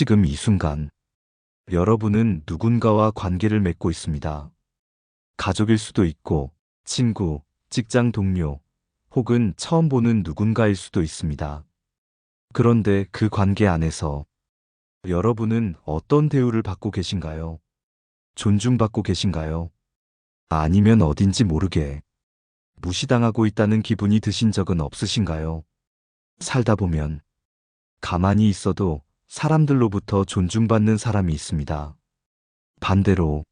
지금 이 순간 여러분은 누군가와 관계를 맺고 있습니다. 가족일 수도 있고, 친구, 직장 동료, 혹은 처음 보는 누군가일 수도 있습니다. 그런데 그 관계 안에서 여러분은 어떤 대우를 받고 계신가요? 존중받고 계신가요? 아니면 어딘지 모르게 무시당하고 있다는 기분이 드신 적은 없으신가요? 살다 보면 가만히 있어도 사람들로부터 존중받는 사람이 있습니다. 반대로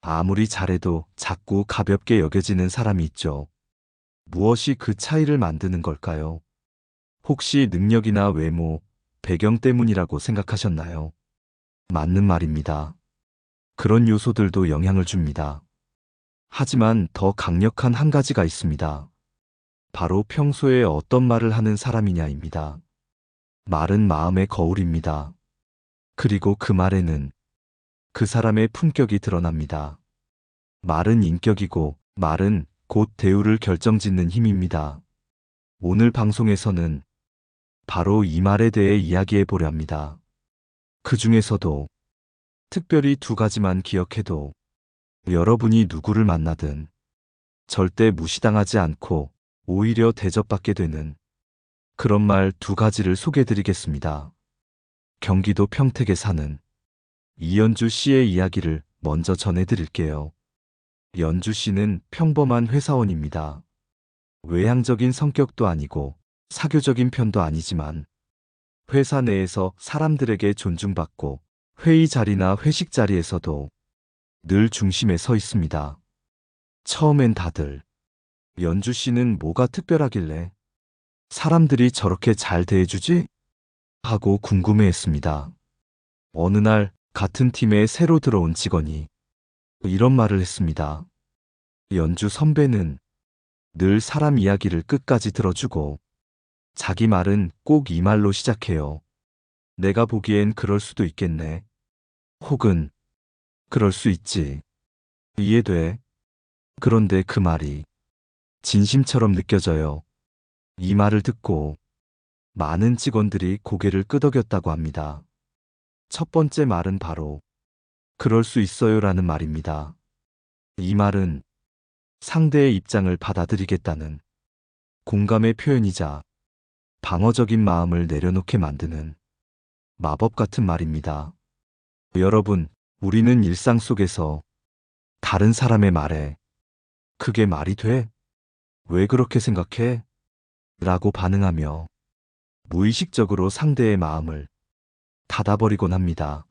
아무리 잘해도 자꾸 가볍게 여겨지는 사람이 있죠. 무엇이 그 차이를 만드는 걸까요? 혹시 능력이나 외모, 배경 때문이라고 생각하셨나요? 맞는 말입니다. 그런 요소들도 영향을 줍니다. 하지만 더 강력한 한 가지가 있습니다. 바로 평소에 어떤 말을 하는 사람이냐입니다. 말은 마음의 거울입니다. 그리고 그 말에는 그 사람의 품격이 드러납니다. 말은 인격이고 말은 곧 대우를 결정짓는 힘입니다. 오늘 방송에서는 바로 이 말에 대해 이야기해 보려 합니다. 그 중에서도 특별히 두 가지만 기억해도 여러분이 누구를 만나든 절대 무시당하지 않고 오히려 대접받게 되는 그런 말 두 가지를 소개해 드리겠습니다. 경기도 평택에 사는 이연주 씨의 이야기를 먼저 전해 드릴게요. 연주 씨는 평범한 회사원입니다. 외향적인 성격도 아니고 사교적인 편도 아니지만 회사 내에서 사람들에게 존중받고 회의 자리나 회식 자리에서도 늘 중심에 서 있습니다. 처음엔 다들 연주 씨는 뭐가 특별하길래 사람들이 저렇게 잘 대해주지? 하고 궁금해했습니다. 어느 날 같은 팀에 새로 들어온 직원이 이런 말을 했습니다. 연주 선배는 늘 사람 이야기를 끝까지 들어주고 자기 말은 꼭 이 말로 시작해요. 내가 보기엔 그럴 수도 있겠네. 혹은 그럴 수 있지. 이해돼. 그런데 그 말이 진심처럼 느껴져요. 이 말을 듣고 많은 직원들이 고개를 끄덕였다고 합니다. 첫 번째 말은 바로 그럴 수 있어요라는 말입니다. 이 말은 상대의 입장을 받아들이겠다는 공감의 표현이자 방어적인 마음을 내려놓게 만드는 마법 같은 말입니다. 여러분, 우리는 일상 속에서 다른 사람의 말에 그게 말이 돼? 왜 그렇게 생각해? 라고 반응하며 무의식적으로 상대의 마음을 닫아버리곤 합니다.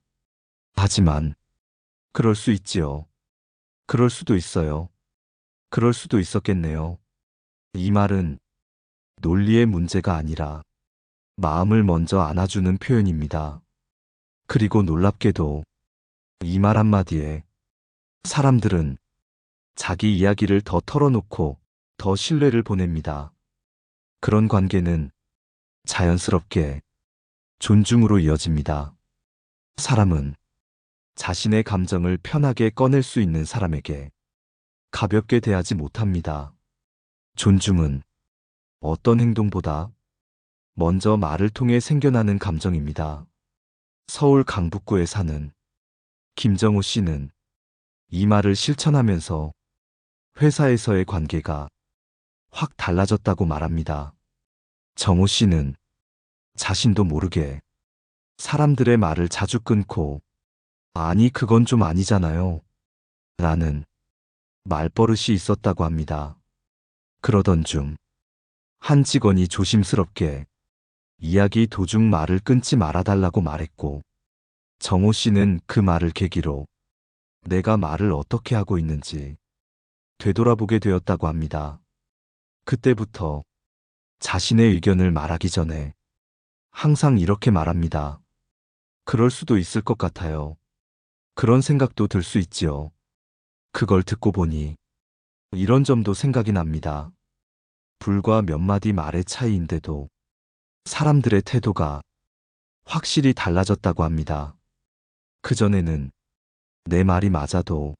하지만 그럴 수 있지요. 그럴 수도 있어요. 그럴 수도 있었겠네요. 이 말은 논리의 문제가 아니라 마음을 먼저 안아주는 표현입니다. 그리고 놀랍게도 이 말 한마디에 사람들은 자기 이야기를 더 털어놓고 더 신뢰를 보냅니다. 그런 관계는 자연스럽게 존중으로 이어집니다. 사람은 자신의 감정을 편하게 꺼낼 수 있는 사람에게 가볍게 대하지 못합니다. 존중은 어떤 행동보다 먼저 말을 통해 생겨나는 감정입니다. 서울 강북구에 사는 김정우 씨는 이 말을 실천하면서 회사에서의 관계가 확 달라졌다고 말합니다. 정우 씨는 자신도 모르게 사람들의 말을 자주 끊고 아니 그건 좀 아니잖아요 라는 말버릇이 있었다고 합니다. 그러던 중 한 직원이 조심스럽게 이야기 도중 말을 끊지 말아달라고 말했고 정호 씨는 그 말을 계기로 내가 말을 어떻게 하고 있는지 되돌아보게 되었다고 합니다. 그때부터 자신의 의견을 말하기 전에 항상 이렇게 말합니다. 그럴 수도 있을 것 같아요. 그런 생각도 들 수 있지요. 그걸 듣고 보니 이런 점도 생각이 납니다. 불과 몇 마디 말의 차이인데도 사람들의 태도가 확실히 달라졌다고 합니다. 그전에는 내 말이 맞아도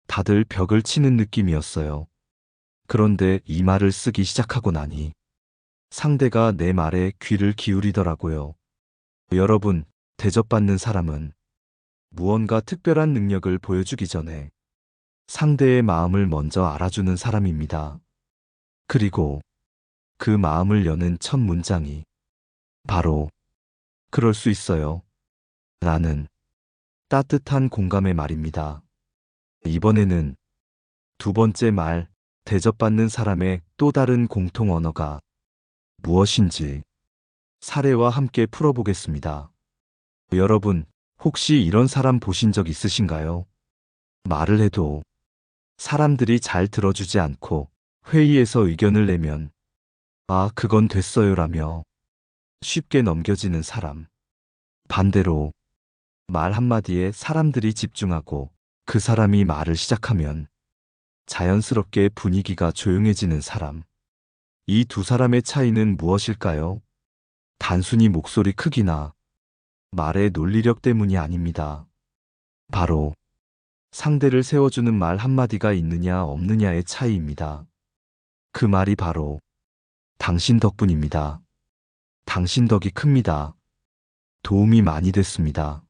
다들 벽을 치는 느낌이었어요. 그런데 이 말을 쓰기 시작하고 나니 상대가 내 말에 귀를 기울이더라고요. 여러분, 대접받는 사람은 무언가 특별한 능력을 보여주기 전에 상대의 마음을 먼저 알아주는 사람입니다. 그리고 그 마음을 여는 첫 문장이 바로 그럴 수 있어요. 라는 따뜻한 공감의 말입니다. 이번에는 두 번째 말, 대접받는 사람의 또 다른 공통 언어가 무엇인지 사례와 함께 풀어보겠습니다. 여러분, 혹시 이런 사람 보신 적 있으신가요? 말을 해도 사람들이 잘 들어주지 않고 회의에서 의견을 내면 아, 그건 됐어요라며 쉽게 넘겨지는 사람. 반대로 말 한마디에 사람들이 집중하고 그 사람이 말을 시작하면 자연스럽게 분위기가 조용해지는 사람. 이 두 사람의 차이는 무엇일까요? 단순히 목소리 크기나 말의 논리력 때문이 아닙니다. 바로 상대를 세워주는 말 한마디가 있느냐 없느냐의 차이입니다. 그 말이 바로 당신 덕분입니다. 당신 덕이 큽니다. 도움이 많이 됐습니다.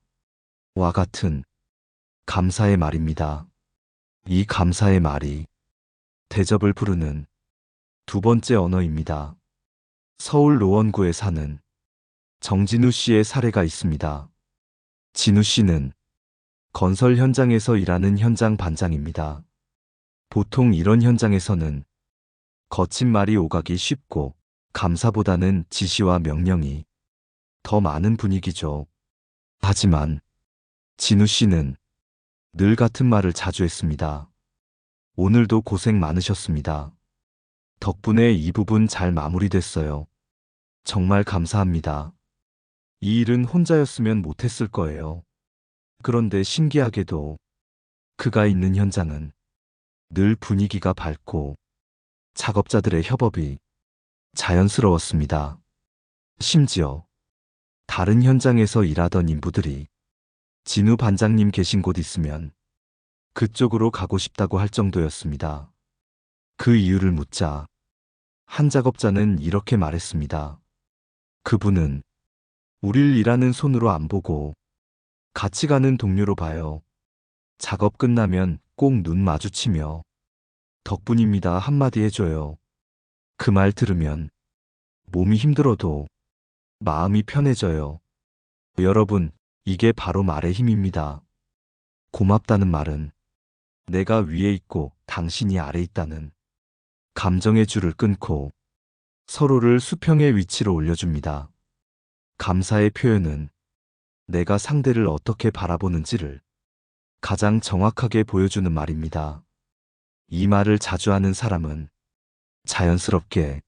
와 같은 감사의 말입니다. 이 감사의 말이 대접을 부르는 두 번째 언어입니다. 서울 노원구에 사는 정진우 씨의 사례가 있습니다. 진우 씨는 건설 현장에서 일하는 현장 반장입니다. 보통 이런 현장에서는 거친 말이 오가기 쉽고 감사보다는 지시와 명령이 더 많은 분위기죠. 하지만 진우 씨는 늘 같은 말을 자주 했습니다. 오늘도 고생 많으셨습니다. 덕분에 이 부분 잘 마무리됐어요. 정말 감사합니다. 이 일은 혼자였으면 못했을 거예요. 그런데 신기하게도 그가 있는 현장은 늘 분위기가 밝고 작업자들의 협업이 자연스러웠습니다. 심지어 다른 현장에서 일하던 인부들이 진우 반장님 계신 곳 있으면 그쪽으로 가고 싶다고 할 정도였습니다. 그 이유를 묻자 한 작업자는 이렇게 말했습니다. 그분은 우릴 일하는 손으로 안 보고 같이 가는 동료로 봐요. 작업 끝나면 꼭 눈 마주치며 덕분입니다 한마디 해줘요. 그 말 들으면 몸이 힘들어도 마음이 편해져요. 여러분, 이게 바로 말의 힘입니다. 고맙다는 말은 내가 위에 있고 당신이 아래 있다는 감정의 줄을 끊고 서로를 수평의 위치로 올려줍니다. 감사의 표현은 내가 상대를 어떻게 바라보는지를 가장 정확하게 보여주는 말입니다. 이 말을 자주 하는 사람은 자연스럽게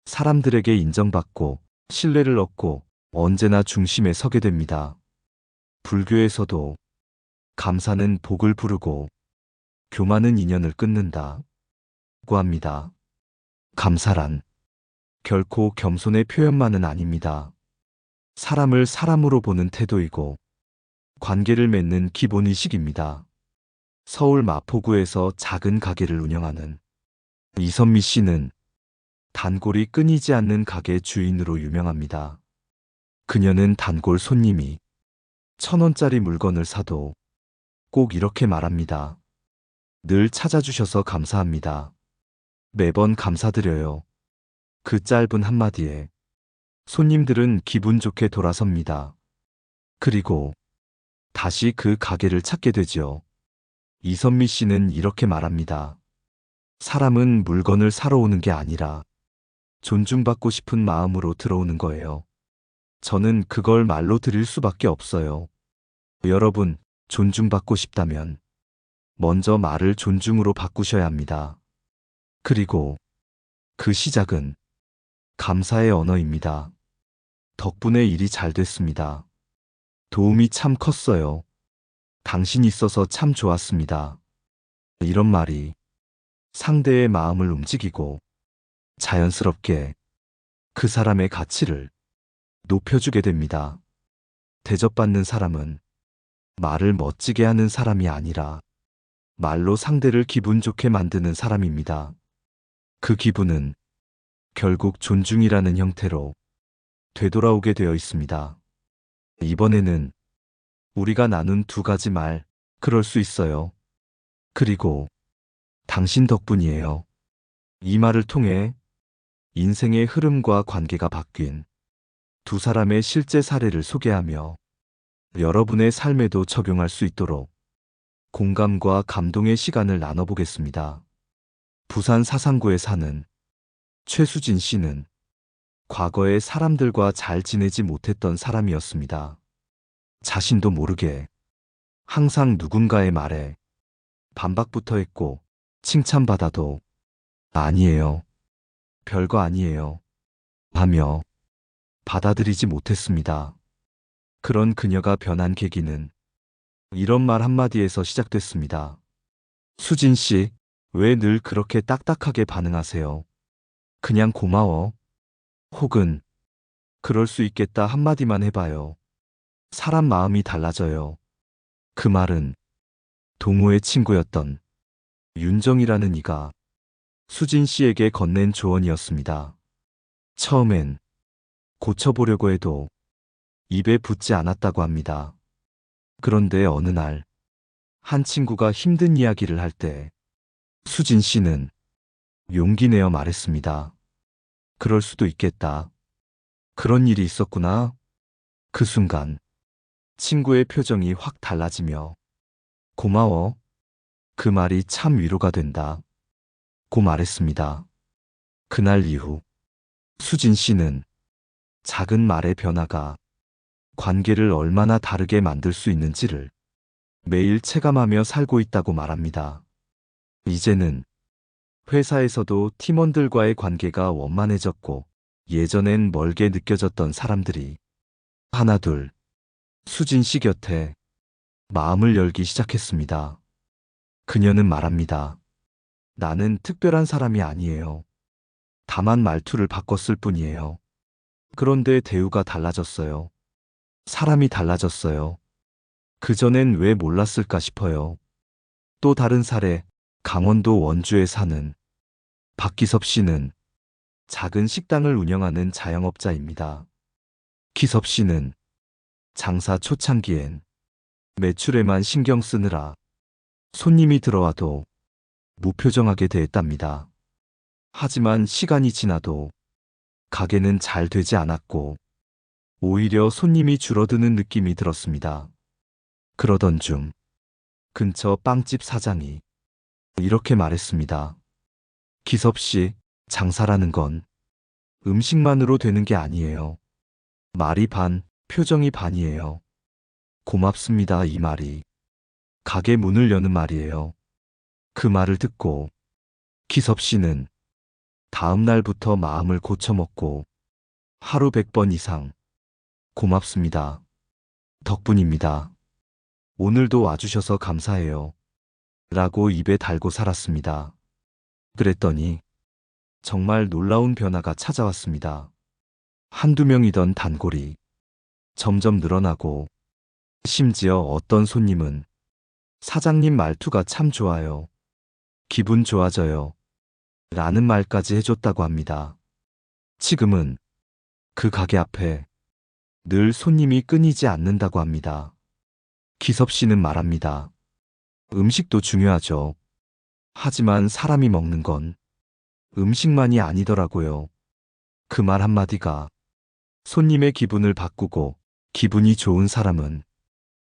사람들에게 인정받고 신뢰를 얻고 언제나 중심에 서게 됩니다. 불교에서도 감사는 복을 부르고 교만은 인연을 끊는다고 합니다. 감사란 결코 겸손의 표현만은 아닙니다. 사람을 사람으로 보는 태도이고 관계를 맺는 기본의식입니다. 서울 마포구에서 작은 가게를 운영하는 이선미 씨는 단골이 끊이지 않는 가게 주인으로 유명합니다. 그녀는 단골 손님이 1,000원짜리 물건을 사도 꼭 이렇게 말합니다. 늘 찾아주셔서 감사합니다. 매번 감사드려요. 그 짧은 한마디에 손님들은 기분 좋게 돌아섭니다. 그리고 다시 그 가게를 찾게 되지요. 이선미 씨는 이렇게 말합니다. 사람은 물건을 사러 오는 게 아니라 존중받고 싶은 마음으로 들어오는 거예요. 저는 그걸 말로 드릴 수밖에 없어요. 여러분, 존중받고 싶다면 먼저 말을 존중으로 바꾸셔야 합니다. 그리고 그 시작은 감사의 언어입니다. 덕분에 일이 잘 됐습니다. 도움이 참 컸어요. 당신 있어서 참 좋았습니다. 이런 말이 상대의 마음을 움직이고 자연스럽게 그 사람의 가치를 높여주게 됩니다. 대접받는 사람은 말을 멋지게 하는 사람이 아니라 말로 상대를 기분 좋게 만드는 사람입니다. 그 기분은 결국 존중이라는 형태로 되돌아오게 되어 있습니다. 이번에는 우리가 나눈 두 가지 말, 그럴 수 있어요. 그리고 당신 덕분이에요. 이 말을 통해 인생의 흐름과 관계가 바뀐 두 사람의 실제 사례를 소개하며 여러분의 삶에도 적용할 수 있도록 공감과 감동의 시간을 나눠보겠습니다. 부산 사상구에 사는 최수진 씨는 과거에 사람들과 잘 지내지 못했던 사람이었습니다. 자신도 모르게 항상 누군가의 말에 반박부터 했고 칭찬받아도 아니에요. 별거 아니에요. 하며 받아들이지 못했습니다. 그런 그녀가 변한 계기는 이런 말 한마디에서 시작됐습니다. 수진 씨, 왜 늘 그렇게 딱딱하게 반응하세요? 그냥 고마워. 혹은 그럴 수 있겠다 한마디만 해봐요. 사람 마음이 달라져요. 그 말은 동호회 친구였던 윤정이라는 이가 수진 씨에게 건넨 조언이었습니다. 처음엔 고쳐보려고 해도 입에 붙지 않았다고 합니다. 그런데 어느 날 한 친구가 힘든 이야기를 할 때 수진 씨는 용기 내어 말했습니다. 그럴 수도 있겠다. 그런 일이 있었구나. 그 순간 친구의 표정이 확 달라지며 고마워. 그 말이 참 위로가 된다. 고 말했습니다. 그날 이후 수진 씨는 작은 말의 변화가 관계를 얼마나 다르게 만들 수 있는지를 매일 체감하며 살고 있다고 말합니다. 이제는 회사에서도 팀원들과의 관계가 원만해졌고 예전엔 멀게 느껴졌던 사람들이 하나둘 수진 씨 곁에 마음을 열기 시작했습니다. 그녀는 말합니다. 나는 특별한 사람이 아니에요. 다만 말투를 바꿨을 뿐이에요. 그런데 대우가 달라졌어요. 사람이 달라졌어요. 그전엔 왜 몰랐을까 싶어요. 또 다른 사례, 강원도 원주에 사는 박기섭 씨는 작은 식당을 운영하는 자영업자입니다. 기섭 씨는 장사 초창기엔 매출에만 신경 쓰느라 손님이 들어와도 무표정하게 대했답니다. 하지만 시간이 지나도 가게는 잘 되지 않았고 오히려 손님이 줄어드는 느낌이 들었습니다. 그러던 중 근처 빵집 사장이 이렇게 말했습니다. 기섭 씨, 장사라는 건 음식만으로 되는 게 아니에요. 말이 반, 표정이 반이에요. 고맙습니다. 이 말이 가게 문을 여는 말이에요. 그 말을 듣고 기섭 씨는 다음 날부터 마음을 고쳐먹고 하루 100번 이상 고맙습니다. 덕분입니다. 오늘도 와주셔서 감사해요. 라고 입에 달고 살았습니다. 그랬더니 정말 놀라운 변화가 찾아왔습니다. 한두 명이던 단골이 점점 늘어나고 심지어 어떤 손님은 사장님 말투가 참 좋아요. 기분 좋아져요. 라는 말까지 해줬다고 합니다. 지금은 그 가게 앞에 늘 손님이 끊이지 않는다고 합니다. 기섭 씨는 말합니다. 음식도 중요하죠. 하지만 사람이 먹는 건 음식만이 아니더라고요. 그 말 한마디가 손님의 기분을 바꾸고 기분이 좋은 사람은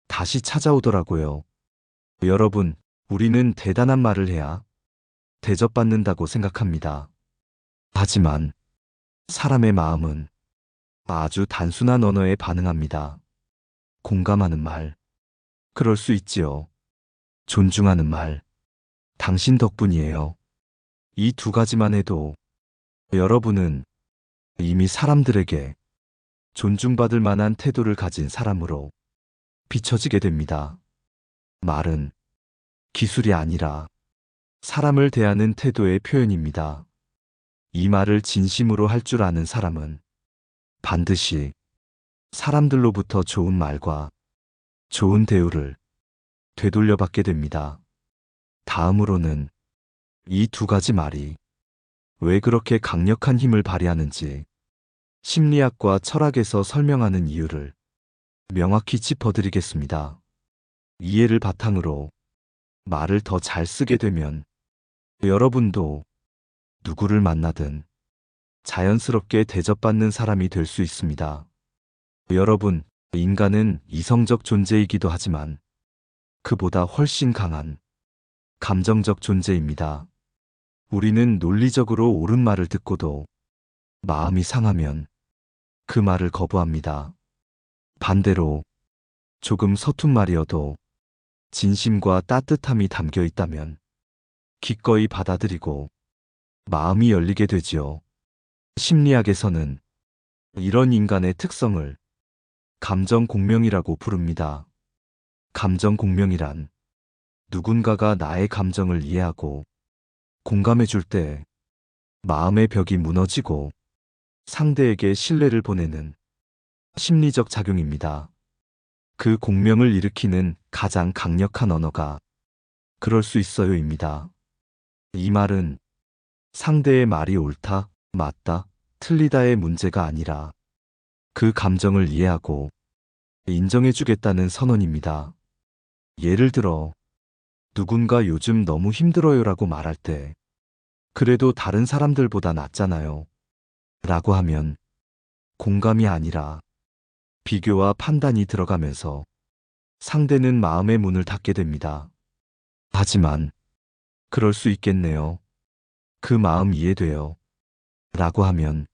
다시 찾아오더라고요. 여러분, 우리는 대단한 말을 해야 대접받는다고 생각합니다. 하지만 사람의 마음은 아주 단순한 언어에 반응합니다. 공감하는 말, 그럴 수 있지요. 존중하는 말, 당신 덕분이에요. 이 두 가지만 해도 여러분은 이미 사람들에게 존중받을 만한 태도를 가진 사람으로 비춰지게 됩니다. 말은 기술이 아니라 사람을 대하는 태도의 표현입니다. 이 말을 진심으로 할 줄 아는 사람은 반드시 사람들로부터 좋은 말과 좋은 대우를 되돌려받게 됩니다. 다음으로는 이 두 가지 말이 왜 그렇게 강력한 힘을 발휘하는지 심리학과 철학에서 설명하는 이유를 명확히 짚어드리겠습니다. 이해를 바탕으로 말을 더 잘 쓰게 되면 여러분도 누구를 만나든 자연스럽게 대접받는 사람이 될 수 있습니다. 여러분, 인간은 이성적 존재이기도 하지만 그보다 훨씬 강한 감정적 존재입니다. 우리는 논리적으로 옳은 말을 듣고도 마음이 상하면 그 말을 거부합니다. 반대로 조금 서툰 말이어도 진심과 따뜻함이 담겨 있다면 기꺼이 받아들이고 마음이 열리게 되지요. 심리학에서는 이런 인간의 특성을 감정 공명이라고 부릅니다. 감정 공명이란 누군가가 나의 감정을 이해하고 공감해 줄 때 마음의 벽이 무너지고 상대에게 신뢰를 보내는 심리적 작용입니다. 그 공명을 일으키는 가장 강력한 언어가 그럴 수 있어요입니다. 이 말은 상대의 말이 옳다, 맞다, 틀리다의 문제가 아니라 그 감정을 이해하고 인정해주겠다는 선언입니다. 예를 들어, 누군가 요즘 너무 힘들어요라고 말할 때, 그래도 다른 사람들보다 낫잖아요. 라고 하면 공감이 아니라 비교와 판단이 들어가면서 상대는 마음의 문을 닫게 됩니다. 하지만, 그럴 수 있겠네요. 그 마음 이해돼요. 라고 하면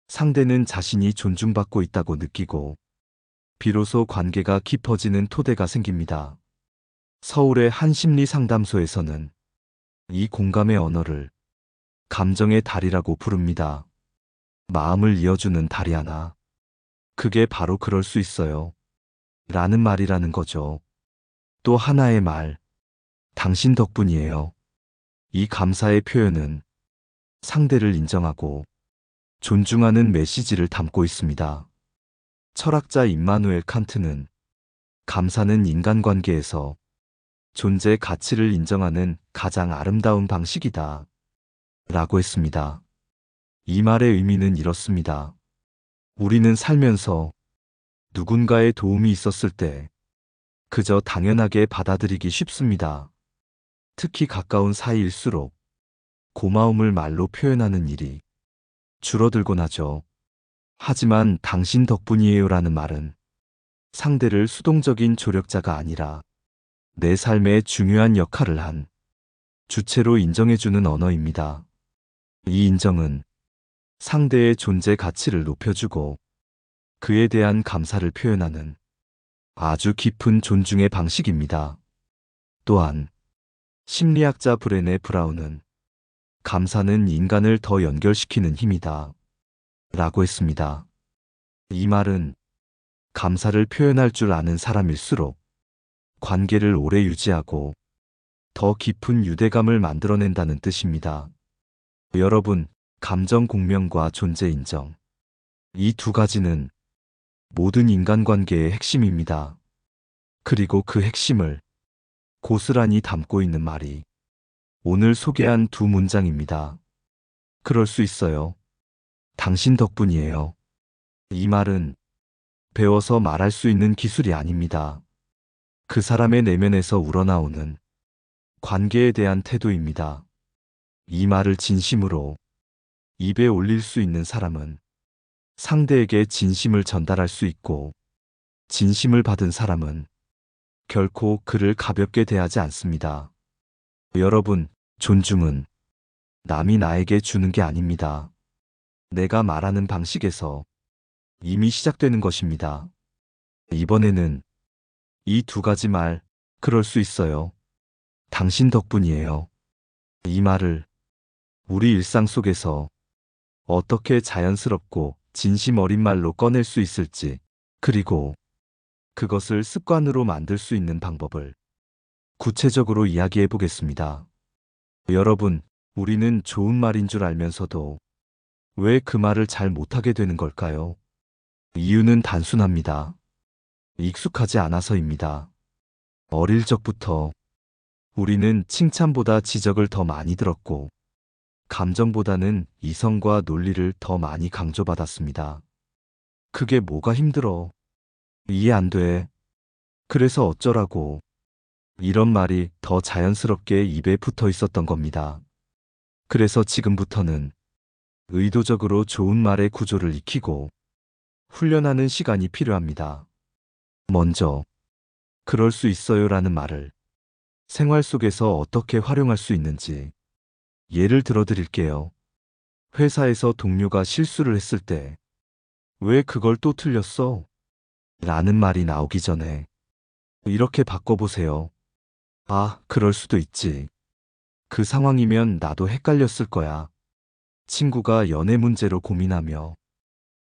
상대는 자신이 존중받고 있다고 느끼고 비로소 관계가 깊어지는 토대가 생깁니다. 서울의 한 심리 상담소에서는 이 공감의 언어를 감정의 다리라고 부릅니다. 마음을 이어주는 다리 하나. 그게 바로 그럴 수 있어요. 라는 말이라는 거죠. 또 하나의 말. 당신 덕분이에요. 이 감사의 표현은 상대를 인정하고 존중하는 메시지를 담고 있습니다. 철학자 임마누엘 칸트는 감사는 인간관계에서 존재 가치를 인정하는 가장 아름다운 방식이다. 라고 했습니다. 이 말의 의미는 이렇습니다. 우리는 살면서 누군가의 도움이 있었을 때 그저 당연하게 받아들이기 쉽습니다. 특히 가까운 사이일수록 고마움을 말로 표현하는 일이 줄어들곤 하죠. 하지만 당신 덕분이에요라는 말은 상대를 수동적인 조력자가 아니라 내 삶에 중요한 역할을 한 주체로 인정해주는 언어입니다. 이 인정은 상대의 존재 가치를 높여주고 그에 대한 감사를 표현하는 아주 깊은 존중의 방식입니다. 또한 심리학자 브레네 브라운은 감사는 인간을 더 연결시키는 힘이다. 라고 했습니다. 이 말은 감사를 표현할 줄 아는 사람일수록 관계를 오래 유지하고 더 깊은 유대감을 만들어낸다는 뜻입니다. 여러분, 감정 공명과 존재 인정. 이 두 가지는 모든 인간관계의 핵심입니다. 그리고 그 핵심을 고스란히 담고 있는 말이 오늘 소개한 두 문장입니다. 그럴 수 있어요. 당신 덕분이에요. 이 말은 배워서 말할 수 있는 기술이 아닙니다. 그 사람의 내면에서 우러나오는 관계에 대한 태도입니다. 이 말을 진심으로 입에 올릴 수 있는 사람은 상대에게 진심을 전달할 수 있고, 진심을 받은 사람은 결코 그를 가볍게 대하지 않습니다. 여러분, 존중은 남이 나에게 주는 게 아닙니다. 내가 말하는 방식에서 이미 시작되는 것입니다. 이번에는 이 두 가지 말, 그럴 수 있어요. 당신 덕분이에요. 이 말을 우리 일상 속에서 어떻게 자연스럽고 진심 어린 말로 꺼낼 수 있을지, 그리고 그것을 습관으로 만들 수 있는 방법을 구체적으로 이야기해 보겠습니다. 여러분, 우리는 좋은 말인 줄 알면서도 왜 그 말을 잘 못하게 되는 걸까요? 이유는 단순합니다. 익숙하지 않아서입니다. 어릴 적부터 우리는 칭찬보다 지적을 더 많이 들었고, 감정보다는 이성과 논리를 더 많이 강조받았습니다. 그게 뭐가 힘들어? 이해 안 돼. 그래서 어쩌라고. 이런 말이 더 자연스럽게 입에 붙어 있었던 겁니다. 그래서 지금부터는 의도적으로 좋은 말의 구조를 익히고 훈련하는 시간이 필요합니다. 먼저, 그럴 수 있어요라는 말을 생활 속에서 어떻게 활용할 수 있는지 예를 들어 드릴게요. 회사에서 동료가 실수를 했을 때, 왜 그걸 또 틀렸어? 라는 말이 나오기 전에 이렇게 바꿔보세요. 아, 그럴 수도 있지. 그 상황이면 나도 헷갈렸을 거야. 친구가 연애 문제로 고민하며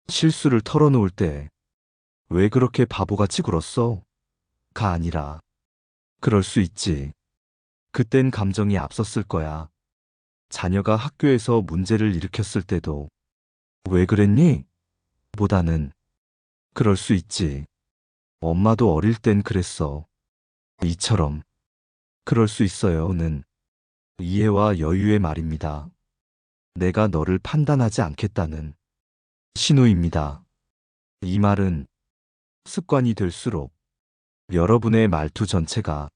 실수를 털어놓을 때, 왜 그렇게 바보같이 굴었어? 가 아니라, 그럴 수 있지. 그땐 감정이 앞섰을 거야. 자녀가 학교에서 문제를 일으켰을 때도, 왜 그랬니? 보다는, 그럴 수 있지. 엄마도 어릴 땐 그랬어. 이처럼, 그럴 수 있어요는 이해와 여유의 말입니다. 내가 너를 판단하지 않겠다는 신호입니다. 이 말은 습관이 될수록 여러분의 말투 전체가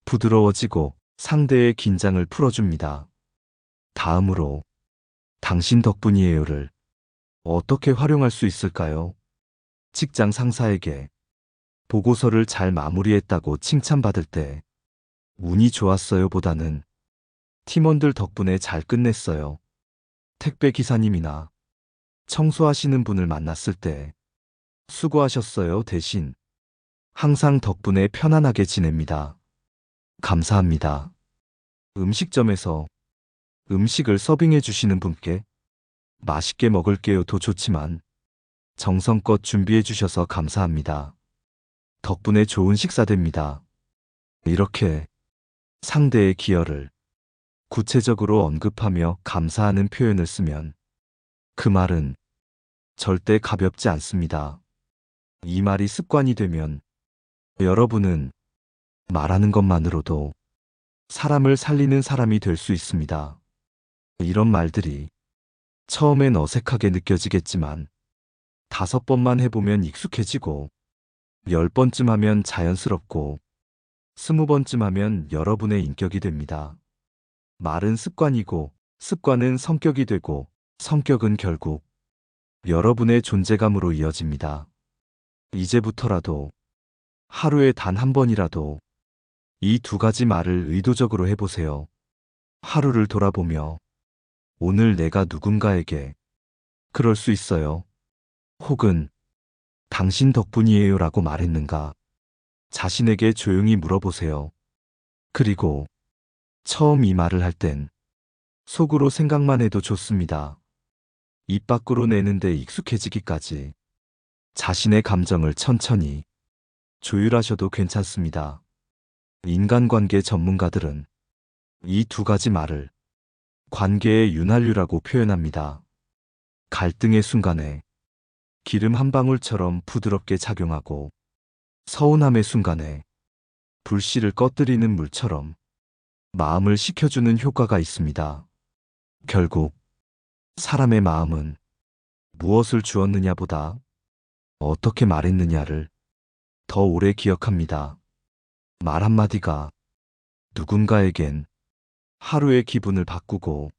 부드러워지고 상대의 긴장을 풀어줍니다. 다음으로 당신 덕분이에요를 어떻게 활용할 수 있을까요? 직장 상사에게 보고서를 잘 마무리했다고 칭찬받을 때 운이 좋았어요 보다는 팀원들 덕분에 잘 끝냈어요. 택배 기사님이나 청소하시는 분을 만났을 때 수고하셨어요 대신 항상 덕분에 편안하게 지냅니다. 감사합니다. 음식점에서 음식을 서빙해 주시는 분께 맛있게 먹을게요도 좋지만 정성껏 준비해 주셔서 감사합니다. 덕분에 좋은 식사 됩니다. 이렇게 상대의 기여를 구체적으로 언급하며 감사하는 표현을 쓰면 그 말은 절대 가볍지 않습니다. 이 말이 습관이 되면 여러분은 말하는 것만으로도 사람을 살리는 사람이 될 수 있습니다. 이런 말들이 처음엔 어색하게 느껴지겠지만 5번만 해보면 익숙해지고 10번쯤 하면 자연스럽고 20번쯤 하면 여러분의 인격이 됩니다. 말은 습관이고 습관은 성격이 되고 성격은 결국 여러분의 존재감으로 이어집니다. 이제부터라도 하루에 단 한 번이라도 이 2가지 말을 의도적으로 해보세요. 하루를 돌아보며 오늘 내가 누군가에게 그럴 수 있어요. 혹은 당신 덕분이에요 라고 말했는가? 자신에게 조용히 물어보세요. 그리고 처음 이 말을 할 땐 속으로 생각만 해도 좋습니다. 입 밖으로 내는데 익숙해지기까지 자신의 감정을 천천히 조율하셔도 괜찮습니다. 인간관계 전문가들은 이 2가지 말을 관계의 윤활유라고 표현합니다. 갈등의 순간에 기름 한 방울처럼 부드럽게 작용하고 서운함의 순간에 불씨를 꺼뜨리는 물처럼 마음을 식혀주는 효과가 있습니다. 결국 사람의 마음은 무엇을 주었느냐보다 어떻게 말했느냐를 더 오래 기억합니다. 말 한마디가 누군가에겐 하루의 기분을 바꾸고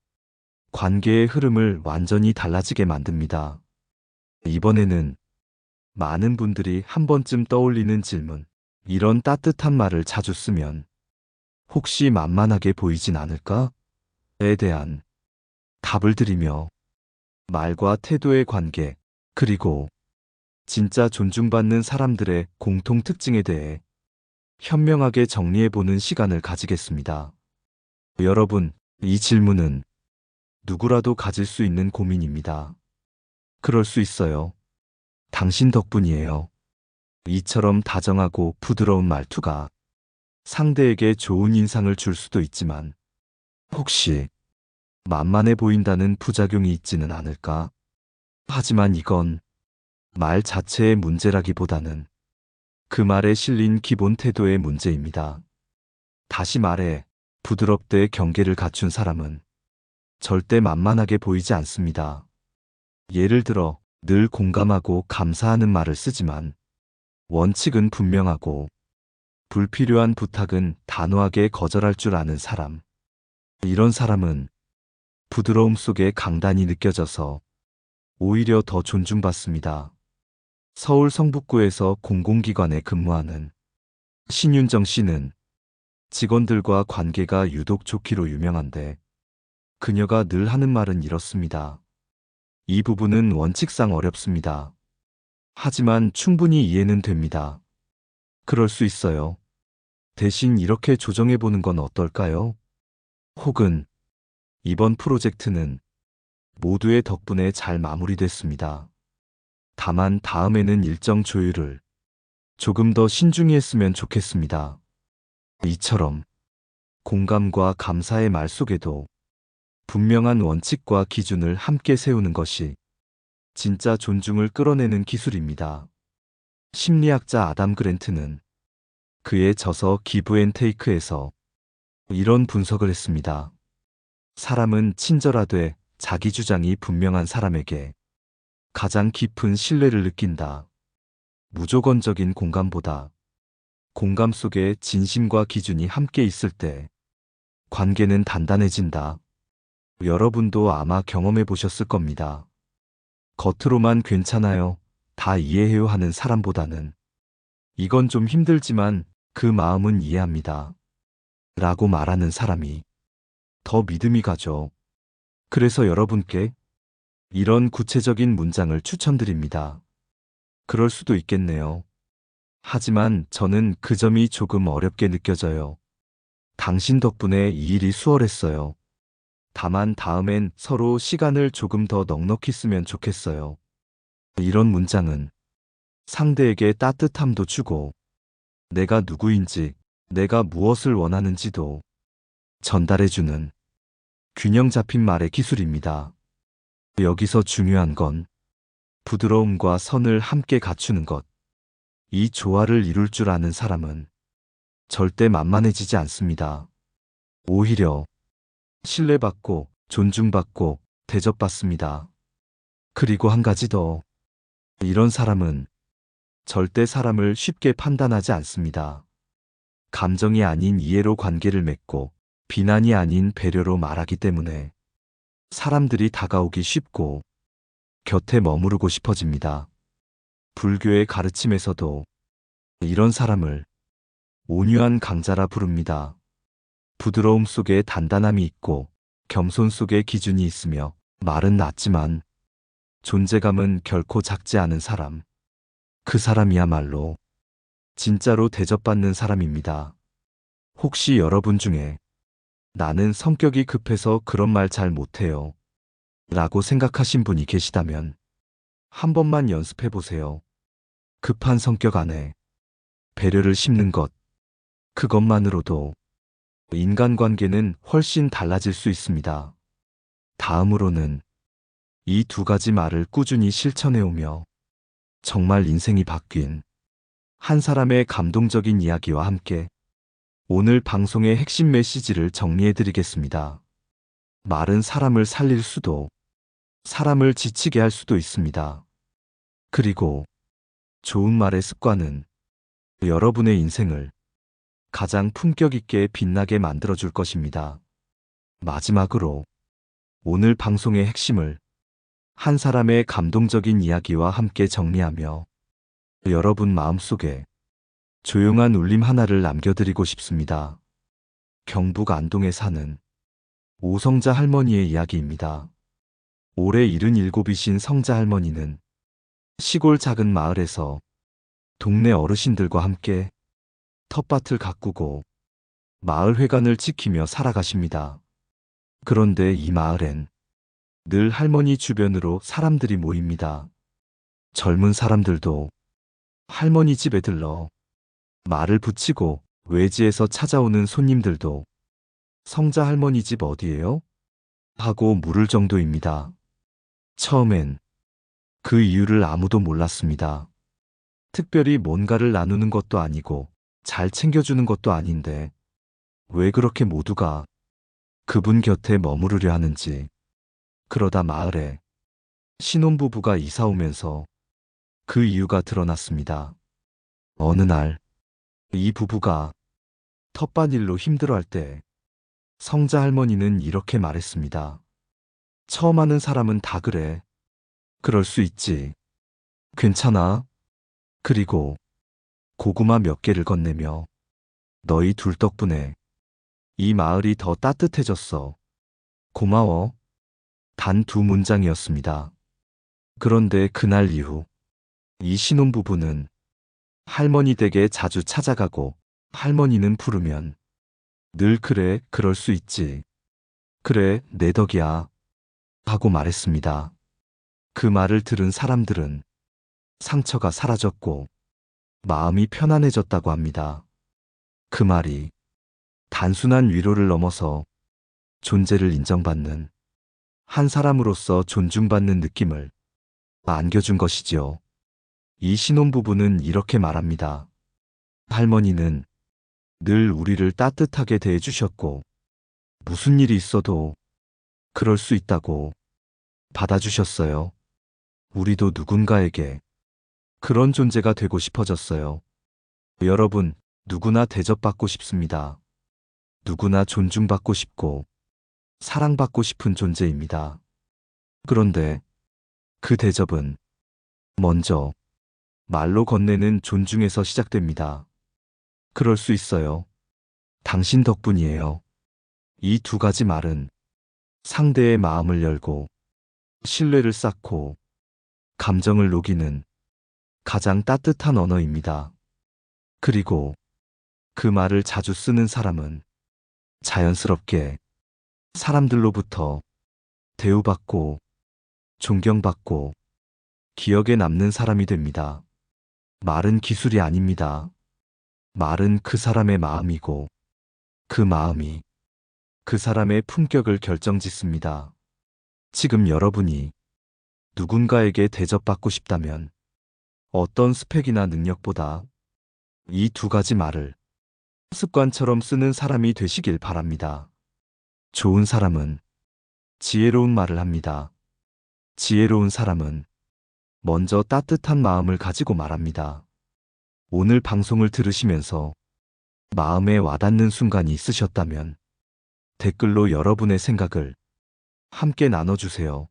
관계의 흐름을 완전히 달라지게 만듭니다. 이번에는 많은 분들이 한 번쯤 떠올리는 질문, 이런 따뜻한 말을 자주 쓰면 혹시 만만하게 보이진 않을까? 에 대한 답을 드리며 말과 태도의 관계, 그리고 진짜 존중받는 사람들의 공통 특징에 대해 현명하게 정리해보는 시간을 가지겠습니다. 여러분, 이 질문은 누구라도 가질 수 있는 고민입니다. 그럴 수 있어요. 당신 덕분이에요. 이처럼 다정하고 부드러운 말투가 상대에게 좋은 인상을 줄 수도 있지만 혹시 만만해 보인다는 부작용이 있지는 않을까? 하지만 이건 말 자체의 문제라기보다는 그 말에 실린 기본 태도의 문제입니다. 다시 말해 부드럽되 경계를 갖춘 사람은 절대 만만하게 보이지 않습니다. 예를 들어 늘 공감하고 감사하는 말을 쓰지만 원칙은 분명하고 불필요한 부탁은 단호하게 거절할 줄 아는 사람. 이런 사람은 부드러움 속에 강단이 느껴져서 오히려 더 존중받습니다. 서울 성북구에서 공공기관에 근무하는 신윤정 씨는 직원들과 관계가 유독 좋기로 유명한데 그녀가 늘 하는 말은 이렇습니다. 이 부분은 원칙상 어렵습니다. 하지만 충분히 이해는 됩니다. 그럴 수 있어요. 대신 이렇게 조정해보는 건 어떨까요? 혹은 이번 프로젝트는 모두의 덕분에 잘 마무리됐습니다. 다만 다음에는 일정 조율을 조금 더 신중히 했으면 좋겠습니다. 이처럼 공감과 감사의 말 속에도 분명한 원칙과 기준을 함께 세우는 것이 진짜 존중을 끌어내는 기술입니다. 심리학자 아담 그랜트는 그의 저서 기브 앤 테이크에서 이런 분석을 했습니다. 사람은 친절하되 자기 주장이 분명한 사람에게 가장 깊은 신뢰를 느낀다. 무조건적인 공감보다 공감 속에 진심과 기준이 함께 있을 때 관계는 단단해진다. 여러분도 아마 경험해 보셨을 겁니다. 겉으로만 괜찮아요, 다 이해해요 하는 사람보다는 이건 좀 힘들지만 그 마음은 이해합니다. 라고 말하는 사람이 더 믿음이 가죠. 그래서 여러분께 이런 구체적인 문장을 추천드립니다. 그럴 수도 있겠네요. 하지만 저는 그 점이 조금 어렵게 느껴져요. 당신 덕분에 이 일이 수월했어요. 다만 다음엔 서로 시간을 조금 더 넉넉히 쓰면 좋겠어요. 이런 문장은 상대에게 따뜻함도 주고 내가 누구인지, 내가 무엇을 원하는지도 전달해주는 균형 잡힌 말의 기술입니다. 여기서 중요한 건 부드러움과 선을 함께 갖추는 것. 이 조화를 이룰 줄 아는 사람은 절대 만만해지지 않습니다. 오히려 신뢰받고 존중받고 대접받습니다. 그리고 한 가지 더. 이런 사람은 절대 사람을 쉽게 판단하지 않습니다. 감정이 아닌 이해로 관계를 맺고 비난이 아닌 배려로 말하기 때문에 사람들이 다가오기 쉽고 곁에 머무르고 싶어집니다. 불교의 가르침에서도 이런 사람을 온유한 강자라 부릅니다. 부드러움 속에 단단함이 있고 겸손 속에 기준이 있으며 말은 낮지만 존재감은 결코 작지 않은 사람. 그 사람이야말로 진짜로 대접받는 사람입니다. 혹시 여러분 중에 나는 성격이 급해서 그런 말 잘 못해요 라고 생각하신 분이 계시다면 한 번만 연습해 보세요. 급한 성격 안에 배려를 심는 것, 그것만으로도 인간관계는 훨씬 달라질 수 있습니다. 다음으로는 이 두 가지 말을 꾸준히 실천해오며 정말 인생이 바뀐 한 사람의 감동적인 이야기와 함께 오늘 방송의 핵심 메시지를 정리해드리겠습니다. 말은 사람을 살릴 수도 사람을 지치게 할 수도 있습니다. 그리고 좋은 말의 습관은 여러분의 인생을 가장 품격 있게 빛나게 만들어줄 것입니다. 마지막으로 오늘 방송의 핵심을 한 사람의 감동적인 이야기와 함께 정리하며 여러분 마음속에 조용한 울림 하나를 남겨드리고 싶습니다. 경북 안동에 사는 오성자 할머니의 이야기입니다. 올해 77이신 성자 할머니는 시골 작은 마을에서 동네 어르신들과 함께 텃밭을 가꾸고 마을 회관을 지키며 살아가십니다. 그런데 이 마을엔 늘 할머니 주변으로 사람들이 모입니다. 젊은 사람들도 할머니 집에 들러 말을 붙이고 외지에서 찾아오는 손님들도 성자 할머니 집 어디예요? 하고 물을 정도입니다. 처음엔 그 이유를 아무도 몰랐습니다. 특별히 뭔가를 나누는 것도 아니고 잘 챙겨주는 것도 아닌데 왜 그렇게 모두가 그분 곁에 머무르려 하는지. 그러다 마을에 신혼부부가 이사 오면서 그 이유가 드러났습니다. 어느 날, 이 부부가 텃밭일로 힘들어할 때 성자 할머니는 이렇게 말했습니다. 처음 하는 사람은 다 그래. 그럴 수 있지. 괜찮아. 그리고 고구마 몇 개를 건네며 너희 둘 덕분에 이 마을이 더 따뜻해졌어. 고마워. 단 두 문장이었습니다. 그런데 그날 이후 이 신혼부부는 할머니 댁에 자주 찾아가고 할머니는 부르면 늘 그래, 그럴 수 있지. 그래, 내 덕이야. 하고 말했습니다. 그 말을 들은 사람들은 상처가 사라졌고 마음이 편안해졌다고 합니다. 그 말이 단순한 위로를 넘어서 존재를 인정받는 한 사람으로서 존중받는 느낌을 안겨준 것이지요. 이 신혼부부는 이렇게 말합니다. 할머니는 늘 우리를 따뜻하게 대해주셨고 무슨 일이 있어도 그럴 수 있다고 받아주셨어요. 우리도 누군가에게 그런 존재가 되고 싶어졌어요. 여러분, 누구나 대접받고 싶습니다. 누구나 존중받고 싶고 사랑받고 싶은 존재입니다. 그런데 그 대접은 먼저 말로 건네는 존중에서 시작됩니다. 그럴 수 있어요. 당신 덕분이에요. 이 두 가지 말은 상대의 마음을 열고 신뢰를 쌓고 감정을 녹이는 가장 따뜻한 언어입니다. 그리고 그 말을 자주 쓰는 사람은 자연스럽게 사람들로부터 대우받고 존경받고 기억에 남는 사람이 됩니다. 말은 기술이 아닙니다. 말은 그 사람의 마음이고 그 마음이 그 사람의 품격을 결정짓습니다. 지금 여러분이 누군가에게 대접받고 싶다면 어떤 스펙이나 능력보다 이 두 가지 말을 습관처럼 쓰는 사람이 되시길 바랍니다. 좋은 사람은 지혜로운 말을 합니다. 지혜로운 사람은 먼저 따뜻한 마음을 가지고 말합니다. 오늘 방송을 들으시면서 마음에 와닿는 순간이 있으셨다면 댓글로 여러분의 생각을 함께 나눠주세요.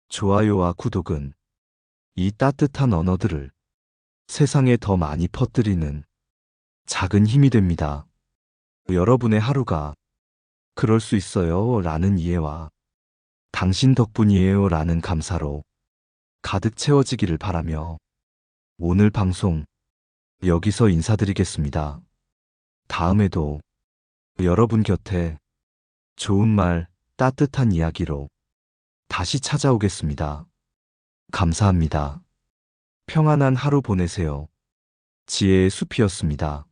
좋아요와 구독은 이 따뜻한 언어들을 세상에 더 많이 퍼뜨리는 작은 힘이 됩니다. 여러분의 하루가 그럴 수 있어요 라는 이해와 당신 덕분이에요 라는 감사로 가득 채워지기를 바라며 오늘 방송 여기서 인사드리겠습니다. 다음에도 여러분 곁에 좋은 말, 따뜻한 이야기로 다시 찾아오겠습니다. 감사합니다. 평안한 하루 보내세요. 지혜의 숲이었습니다.